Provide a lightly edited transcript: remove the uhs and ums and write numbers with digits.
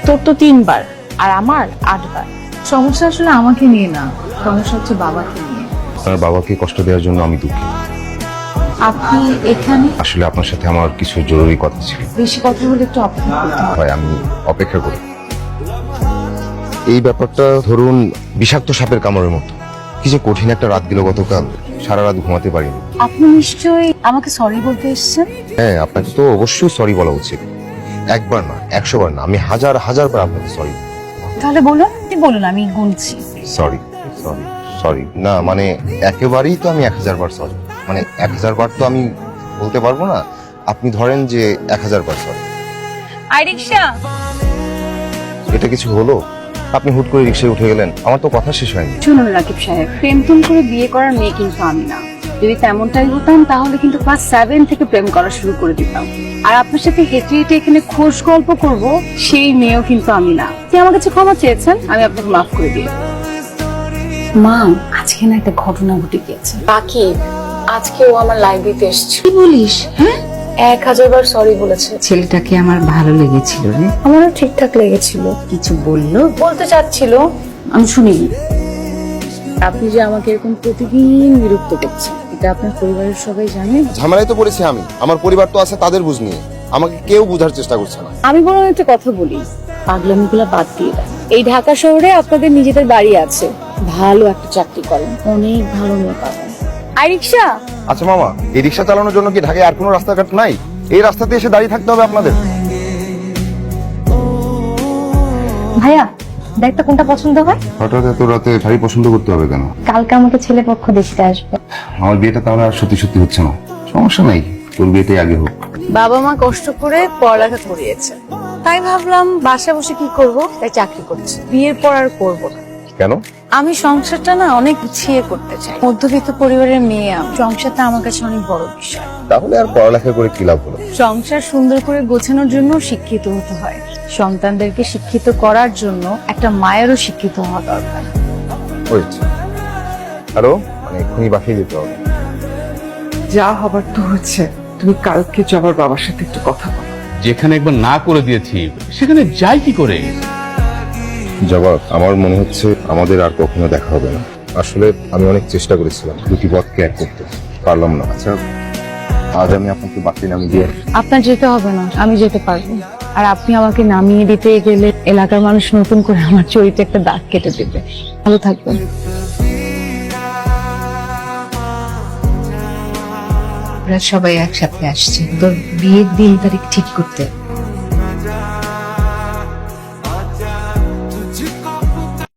তোর তো 3 বার আর আমার 8 বার। সমস্যা আসলে আমাকে নিয়ে না, সমস্যা হচ্ছে বাবাকে নিয়ে। আপনার বাবাকে কষ্ট দেওয়ার জন্য আমি দুঃখিত। আপনি এখানে? আসলে আপনার সাথে আমার কিছু জরুরি কথা ছিল। বেশি কথা হলে একটু অপেক্ষা করতে হবে। ভাই আমি অপেক্ষা করি। এই ব্যাপারটা ধরুন বিষাক্ত সাপের কামড়ের মতো। কি যে কঠিন একটা রাত গেল গতকাল, সারা রাত ঘুমাতে পারিনি। আপনি নিশ্চয়ই আমাকে সরি বলতে এসেছেন। হ্যাঁ, আপনাকে তো অবশ্যই সরি বলা উচিত। একবার না, 100 বার না, আমি হাজার হাজার বার আপনাকে সরি। তাহলে বলুন, আপনি বলুন, আমি গুনছি। সরি সরি সরি না, মানে একেবারেই তো আমি 1000 বার সরি, মানে 1000 বার তো আমি বলতে পারবো না। আপনি ধরেন যে 1000 বার সরি। আই রিকশা। এটা কিছু হলো? আপনি হুট করে রিক্সায় উঠে গেলেন, আমার তো কথা শেষ হয়নি। শুনুন রাকিব সাহেব, প্রেম করে বিয়ে করার মেয়ে কিন্তু আমি না। যদি তেমনটাই হতাম তাহলে কিন্তু ক্লাস 7 থেকে প্রেম করা শুরু করে দিতাম। আর আপনার সাথে হেঁটে হেঁটে এখানে খোশ গল্প করব, সেই মেয়েও কিন্তু আমি না। আপনি আমার কাছে ক্ষমা চেয়েছেন, আমি আপনাকে মাফ করে দিই। মা, আজকে না একটা ঘটনা ঘটে গিয়েছে। বাকি আজকে ও আমার লাইব্রেরিতে এসেছে। কি বলিস? হ্যাঁ, 1000 বার সরি বলেছে। ছেলেটাকে আমার ভালো লেগেছিল রে। আমারও ঠিকঠাক লেগেছিল। কিছু বললো? বলতে চাচ্ছিল, আমি শুনিনি। আপনি যে আমাকে এরকম প্রতিদিন বিরক্ত করছেন, এটা আপনার পরিবারের সবাই জানে। ঝামেলায় তো পড়েছি আমি, আমার পরিবার তো আছে তাদের বুঝ নিয়ে, আমাকে কেউ বোঝার চেষ্টা করছে না। আমি বরং একটা কথা বলি, পাগলামিগুলা বাদ দিয়ে দেন। এই ঢাকা শহরে আপনাদের নিজেদের বাড়ি আছে, ভালো একটা চাকরি করেন, অনেক ভালো মেয়ে পাবেন। আই রিকশা। আচ্ছা মামা, এই রিক্সা চালানোর জন্য কি ঢাকায় আর কোনো রাস্তাঘাট নাই? এই রাস্তাতে এসে দাঁড়িয়ে থাকতে হবে আপনাদের? ভাইয়া, ব্যাগটা কোনটা পছন্দ হয়? হঠাৎ এত রাতে শাড়ি পছন্দ করতে হবে কেন? কালকে আমাকে ছেলে পক্ষ দেখতে আসবে। আমার বিয়েটা তাহলে আর সত্যি সত্যি হচ্ছে না। সমস্যা নাই, তোর বিয়েটাই আগে হোক। বাবা মা কষ্ট করে পড়ালেখা করিয়েছে, তাই ভাবলাম বাসা বসে কি করব, তাই চাকরি করছি। বিয়ের পর আর করবো না। কেন? আমি সংসারটা না অনেক গুছিয়ে করতে চাই। মধ্যবিত্ত পরিবারের মেয়ে আমি, সংসারটা আমার কাছে অনেক বড় বিষয়। তাহলে আর পড়ালেখা করে কি লাভ হলো? সংসার সুন্দর করে গোছানোর জন্য শিক্ষিত হতে হয়। সন্তানদেরকে শিক্ষিত করার জন্য একটা মায়েরও শিক্ষিত হওয়া দরকার। হয়েছে। হ্যালো, মানে এক্ষুনি বাসায় যেতে হবে। যা হবার তো হচ্ছে, তুমি কালকে জবার বাবার সাথে একটু কথা বলো। যেখানে একবার না করে দিয়েছি সেখানে যাই কি করে? জবাব, আমার মনে হচ্ছে আমাদের আর কখনো দেখা হবে না। আসলে আমি অনেক চেষ্টা করেছিলাম দুটি পথকে এক করতে, পারলাম না। আচ্ছা, আজ আমি আপনাকে বাকি নামিয়ে দিয়ে। আপনার যেতে হবে না, আমি যেতে পারবো। আর আপনি আমাকে নামিয়ে দিতে গেলে এলাকার মানুষ নতুন করে আমার চরিত্রে একটা দাগ কেটে দেবে। ভালো থাকবেন। আমরা সবাই একসাথে আসছি তোর বিয়ের দিন তারিখ ঠিক করতে।